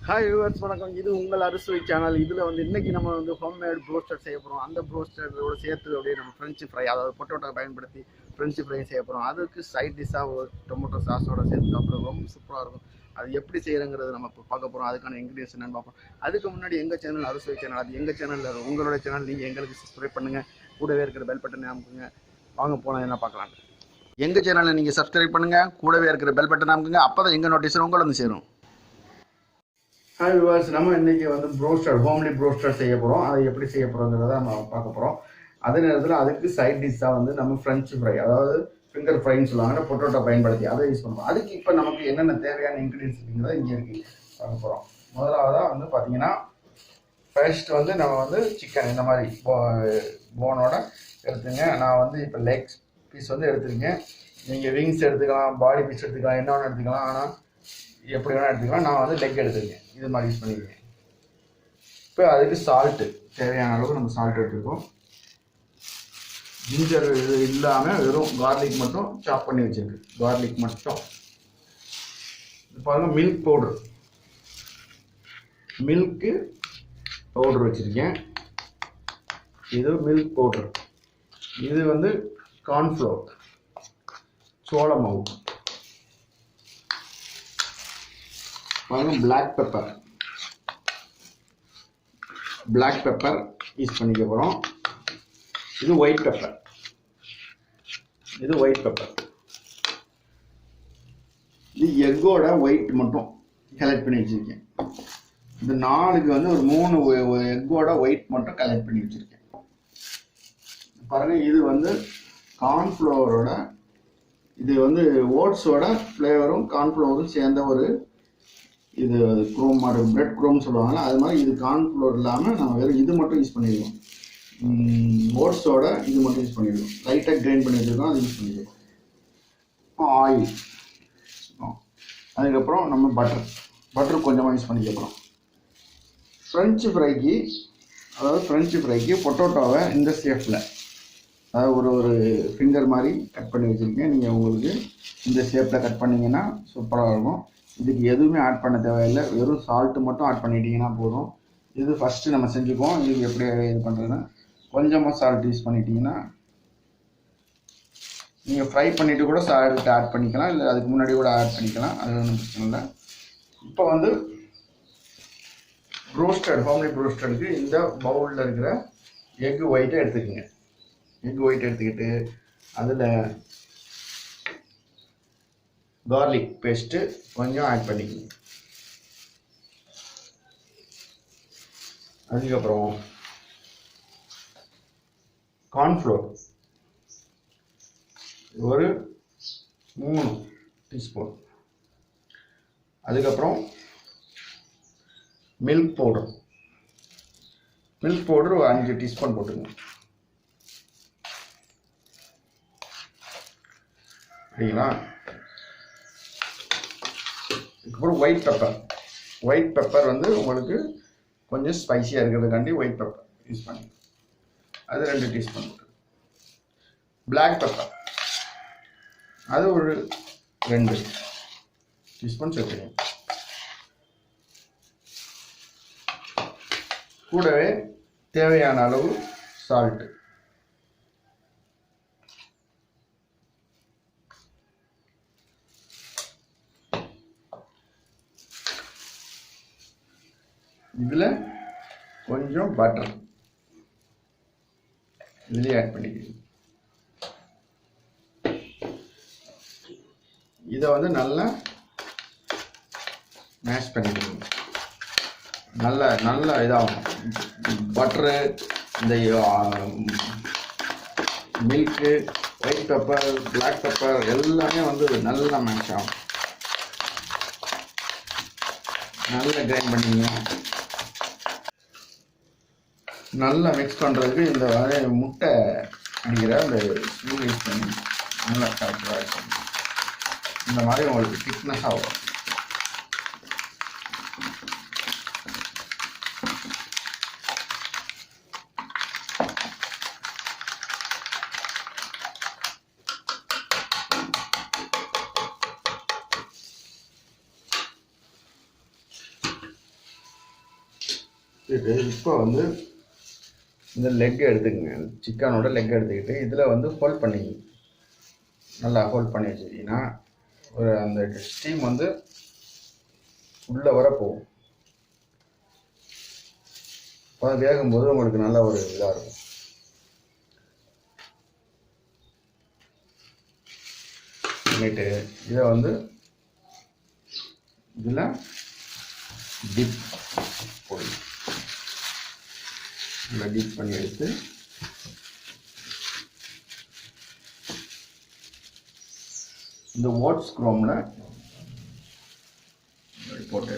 Hi viewers வணக்கம். இது உங்கள் அறுசுவை சேனல். இதில் இன்றைக்கி நம்ம ஹோம்மேட் ப்ரோஸ்டர் செய்ய போகிறோம். அந்த ப்ரோஸ்டரோட சேர்த்து அப்படியே நம்ம ஃப்ரெஞ்சு ஃப்ரை, அதாவது பொட்டோட்டோ பயன்படுத்தி ஃப்ரெஞ்சு ஃப்ரை செய்ய போகிறோம். அதுக்கு சைட் டிஷ்ஷாக ஒரு டொமேட்டோ சாஸோட சேர்த்து சாப்பிட்றது ரொம்ப சூப்பராக இருக்கும். அது எப்படி செய்கிறங்கிறது நம்ம இப்போ பார்க்க போகிறோம். அதுக்கான இன்க்ரீடியன்ஸ் என்னென்னு பார்ப்போம். அதுக்கு முன்னாடி எங்கள் சேனல் அறுசுவை சேனல், அது எங்கள் சேனலில் உங்களோட சேனல். நீங்கள் எங்களுக்கு சப்ஸ்கிரைப் பண்ணுங்கள், கூடவே இருக்கிற பெல் பட்டனை அமுக்குங்க. வாங்க போனால் என்ன பார்க்கலாம். எங்கள் சேனலை நீங்கள் சப்ஸ்கிரைப் பண்ணுங்கள், கூடவே இருக்கிற பெல் பட்டனை அமுக்குங்க. அப்போ தான் எங்கள் நோட்டீஸ் உங்களை சேரும். ஹாய் வியூவர்ஸ், நம்ம இன்றைக்கி ப்ரோஸ்டர், ஹோம்லி ப்ரோஸ்டர் செய்ய போகிறோம். அதை எப்படி செய்ய போகிறோங்கிறத நம்ம பார்க்க போகிறோம். அதே நேரத்தில் அதுக்கு சைட் டிஷ்ஷாக நம்ம ஃப்ரெஞ்சு ஃப்ரை, அதாவது ஃபிங்கர் ஃப்ரைன்னு சொல்லுவாங்க, பொட்டோட்டோ பயன்படுத்தி அதை யூஸ் பண்ணுறோம். அதுக்கு இப்போ நமக்கு என்னென்ன தேவையான இன்க்ரீடியன்ஸ் இருக்குங்கிறத இங்கே இருக்குது பார்க்க போகிறோம். முதலாவதாக பார்த்தீங்கன்னா ஃபர்ஸ்ட் நம்ம சிக்கன் இந்த மாதிரி போனோட எடுத்துங்க. நான் இப்போ லெக் பீஸ் எடுத்துருக்கேன். நீங்கள் விங்ஸ் எடுத்துக்கலாம், பாடி பீஸ் எடுத்துக்கலாம், என்ன ஒன்று எடுத்துக்கலாம். ஆனால் எப்படி வேணால் எடுத்துக்கலாம். நான் லெக் எடுத்துருக்கேன், இது மாதிரி யூஸ் பண்ணிக்கிறேன். இப்போ அதுக்கு சால்ட்டு, தேவையான அளவுக்கு நம்ம சால்ட் எடுத்துருக்கோம். ஜிஞ்சர் இது இல்லாமல் வெறும் கார்லிக் மட்டும் சாப் பண்ணி வச்சுருக்கு, கார்லிக் மட்டும். இது பாருங்கள், மில்க் பவுடர், மில்க்கு பவுடர் வச்சுருக்கேன். இது மில்க் பவுடர். இது கார்ன்ஃப்ளோர், சோள மாவு. பாருங்கள், பிளாக் பெப்பர் யூஸ் பண்ணிக்க போகிறோம். இது ஒயிட் பெப்பர், இது எக்கோட ஒயிட் மட்டும் கலெக்ட் பண்ணி வச்சுருக்கேன். இந்த நாளுக்கு ஒரு 3 எக்கோட ஒயிட் மட்டும் கலெக்ட் பண்ணி வச்சுருக்கேன். பாருங்கள், இது கார்ன்ஃப்ளவரோட, இது ஓட்ஸோட ஃப்ளேவரும் கார்ன்ஃப்ளவரும் சேர்ந்த ஒரு இது குரோம் மாதிரி, பிரெட் குரோம் சொல்லுவாங்கள்ல, அது மாதிரி. இது கார்ன்ஃப்ளவர் இல்லாமல் நம்ம வெறும் இது மட்டும் யூஸ் பண்ணிடுவோம். ஓட்ஸோட இது மட்டும் யூஸ் பண்ணிடுவோம். லைட்டாக கிரைண்ட் பண்ணி வச்சுருக்கோம், அது யூஸ் பண்ணிடுவோம். இப்போ ஆயில், அதுக்கப்புறம் நம்ம பட்டர் கொஞ்சமாக யூஸ் பண்ணிக்கிறோம். ஃப்ரெஞ்சு ஃப்ரைக்கு பொட்டோட்டோவை இந்த ஷேப்பில், அதாவது ஒரு ஃபிங்கர் மாதிரி கட் பண்ணி வச்சுருக்கேன். நீங்கள் உங்களுக்கு இந்த ஷேப்பில் கட் பண்ணிங்கன்னா சூப்பராக இருக்கும். இதுக்கு எதுவுமே ஆட் பண்ண தேவையில்லை, வெறும் சால்ட்டு மட்டும் ஆட் பண்ணிட்டீங்கன்னா போதும். இது ஃபஸ்ட்டு நம்ம செஞ்சுக்குவோம். இதுக்கு எப்படி இது பண்ணுறதுன்னா, கொஞ்சமாக சால்ட் யூஸ் பண்ணிட்டீங்கன்னா, நீங்கள் ஃப்ரை பண்ணிவிட்டு கூட சால்ட் ஆட் பண்ணிக்கலாம், இல்லை அதுக்கு முன்னாடி கூட ஆட் பண்ணிக்கலாம், அது ஒன்றும் பிரச்சனை இல்லை. இப்போ ஹோம்லி ப்ரோஸ்டருக்கு இந்த பவுலில் இருக்கிற எக்கு ஒயிட்டை எடுத்துக்கோங்க. எக் ஒயிட் எடுத்துக்கிட்டு அதில் கார்லிக் பேஸ்ட்டு கொஞ்சம் ஆட் பண்ணிக்கணும். அதுக்கப்புறம் கார்ன்ஃப்ளோர் ஒரு 3 டீஸ்பூன். அதுக்கப்புறம் மில்க் பவுடர் ஒரு 5 டீஸ்பூன் போட்டுக்கணும். சரிங்களா? அதுக்கப்புறம் ஒயிட் பெப்பர் உங்களுக்கு கொஞ்சம் ஸ்பைசியாக இருக்கிறதுக்காண்டி ஒயிட் பெப்பர் யூஸ் பண்ணி அது 2 டீஸ்பூன் போட்டு. பிளாக் பெப்பர் அது ஒரு 2 டீஸ்பூன் சேர்த்துக்கணும். கூடவே தேவையான அளவு சால்ட்டு. இதில் கொஞ்சம் பட்டர் இதுலேயே ஆட் பண்ணிக்கணும். இதை நல்லா மேஷ் பண்ணிக்கணும். நல்ல இதாகும். பட்டரு, இந்த milk, white pepper, black pepper எல்லாமே நல்லா மேஷ் ஆகும். நல்லா கிரைண்ட் பண்ணிங்க. நல்லா மிக்ஸ் பண்ணுறதுக்கு இந்த முட்டை அடிக்கிற அந்த ஸ்பூன் யூஸ் பண்ணி நல்லா கரெக்டாக இருக்கும். இந்த மாதிரி உங்களுக்கு திக்னஸாக வரும். இப்போ வந்து இந்த லெக் எடுத்துக்கங்க, சிக்கனோட லெக் எடுத்துக்கிட்டு இதில் வந்து ஹோல்ட் பண்ணி நல்லா ஹோல்ட் பண்ணி வச்சுக்கிட்டிங்கன்னா ஒரு அந்த ஸ்டீம் வந்து உள்ளே வர போகும். அப்போ வேகும்போது உங்களுக்கு நல்ல ஒரு இதாக இருக்கும். பண்ணிட்டு இதை வந்து இதில் டிப் போடணும். இதில் டிப் பண்ணி எடுத்து இந்த ஓட்ஸ் குரோமில் போட்டு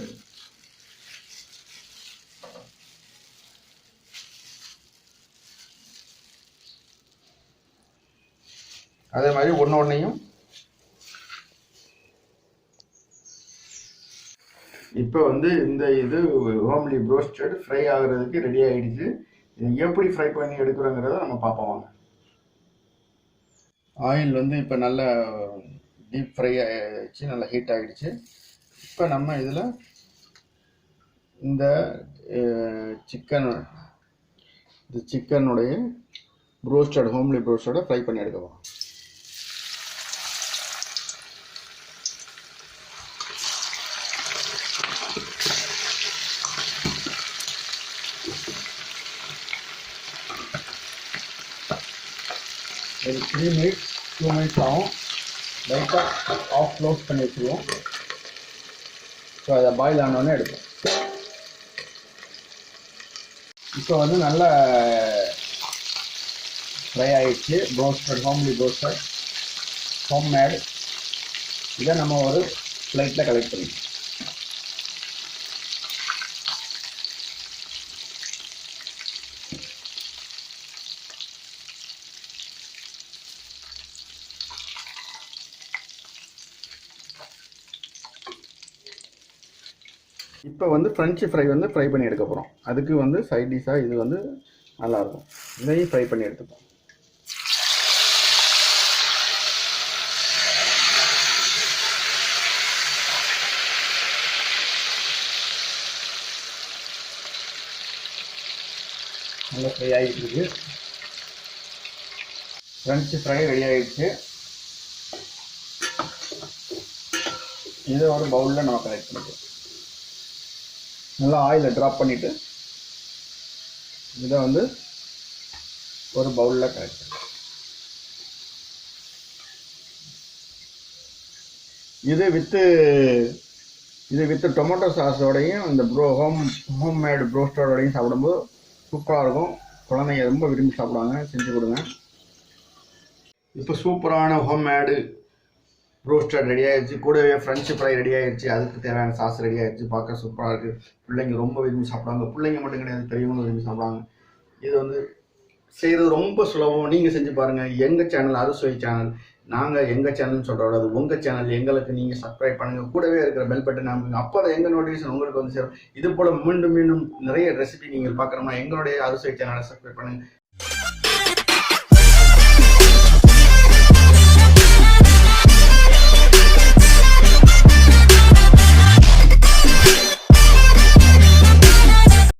அதே மாதிரி ஒன்றையும் இப்போ வந்து இந்த இது ஹோம்லி ப்ரோஸ்டட் ஃப்ரை ஆகுறதுக்கு ரெடி ஆகிடுச்சு. இது எப்படி ஃப்ரை பண்ணி எடுக்கிறோங்கிறத நம்ம பார்ப்போம் வாங்க. ஆயில் வந்து இப்போ நல்லா டீப் ஃப்ரை ஆகிடுச்சு, நல்லா ஹீட் ஆகிடுச்சு. இப்போ நம்ம இதில் இந்த சிக்கனுடைய ப்ரோஸ்டட் ஹோம்லி ப்ரோஸ்டடை ஃப்ரை பண்ணி எடுக்கலாம். ஒரு 3 மினிட்ஸ் 2 மினிட்ஸ் ஆகும். லைட்டாக ஆஃப் க்ளோஸ் பண்ணி வச்சுருவோம். ஸோ அதை பாயில் ஆனோடனே எடுப்போம். இப்போ வந்து நல்லா ஃப்ரை ஆகிடுச்சு. Broasted homely broasted homemade. இதை நம்ம ஒரு பிளேட்டில் கலெக்ட் பண்ணிக்கலாம். இப்போ வந்து ஃப்ரெஞ்சு ஃப்ரை வந்து ஃப்ரை பண்ணி எடுக்க போகிறோம். அதுக்கு வந்து சைட் டிஷ்ஷாக இது வந்து நல்லாயிருக்கும். இதையும் ஃப்ரை பண்ணி எடுத்துப்போம். நல்லா ஃப்ரை ஆகிட்டு இருக்கு. ஃப்ரெஞ்சு ஃப்ரை ரெடி ஆகிடுச்சு. இதை ஒரு பவுலில் நம்ம கலெக்ட் பண்ணிக்கலாம். நல்லா ஆயிலை ட்ராப் பண்ணிவிட்டு இதை வந்து ஒரு பவுலில் கலெக்ட் பண்ணி இது வித்து டொமேட்டோ சாஸோடையும் இந்த ஹோம்மேடு ப்ரோஸ்டரோடையும் சாப்பிடும்போது சூப்பராக இருக்கும். குழந்தைங்க ரொம்ப விரும்பி சாப்பிடுவாங்க. செஞ்சு கொடுங்க. இப்போ சூப்பரான ஹோம்மேடு ப்ரோஸ்டட் ரெடி ஆகிடுச்சு. கூடவே ஃப்ரெஞ்சு ஃப்ரை ரெடி ஆகிடுச்சு. அதுக்கு தேவையான சாஸ் ரெடி ஆகிடுச்சு. பார்க்க சூப்பராக இருக்குது. பிள்ளைங்க ரொம்ப விரும்பி சாப்பிடுவாங்க. பிள்ளைங்க மட்டும் கிடையாது, பெரியவங்களும் விரும்பி சாப்பிடுவாங்க. இது வந்து செய்கிறது ரொம்ப சுலபம். நீங்கள் செஞ்சு பாருங்கள். எங்கள் சேனல் அறுசுவை சேனல். நாங்கள் எங்கள் சேனல்னு சொல்கிறோம், அது உங்கள் சேனல். எங்களுக்கு நீங்கள் சப்ஸ்கிரைப் பண்ணுங்கள். கூடவே இருக்கிற பெல் பட்டன் அமைங்க. அப்போ தான் எங்கள் நோட்டிஃபிகேஷன் உங்களுக்கு வந்து சேரும். இது போல் மீண்டும் நிறைய ரெசிபி நீங்கள் பார்க்குறோம்னா எங்களுடைய அறுசுவை சேனலை சப்ஸ்கிரைப் பண்ணுங்கள்.